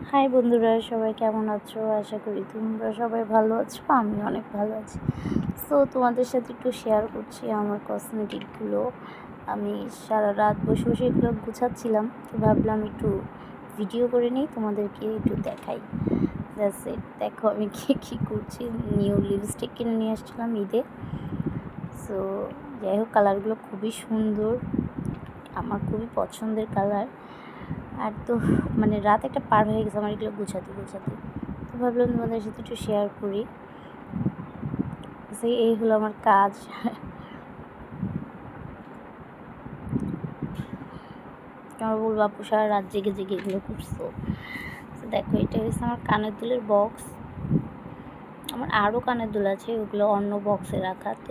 High বন্ধুরা, সবাই কেমন আছো? আশা করি তোমরা সবাই ভালো আছো। আমি অনেক ভালো আছি। সো তোমাদের সাথে একটু শেয়ার করছি আমার কসমেটিকগুলো। আমি সারা রাত বসে বসে এগুলো গুছাচ্ছিলাম, তো ভাবলাম একটু ভিডিও করে নিই, তোমাদেরকে একটু দেখাই। That's it. দেখো আমি কী করছি। নিউ লিপস্টিক কিনে নিয়ে আসছিলাম ঈদে। সো যাই হোক, কালারগুলো খুবই সুন্দর, আমার খুবই পছন্দের কালার। আর তো রাত একটা পার হয়ে গেছে আমার এগুলো গুছাতে তো ভাবলাম তোমাদের সাথে একটু শেয়ার করি। এই হলো আমার কাজ। আমার বলবো আপু সারা রাত জেগে জেগে এগুলো করছো। তো দেখো, এটা হচ্ছে আমার কানের দুলের বক্স। আমার আরও কানের দুল আছে, ওগুলো অন্য বক্সে রাখা। তো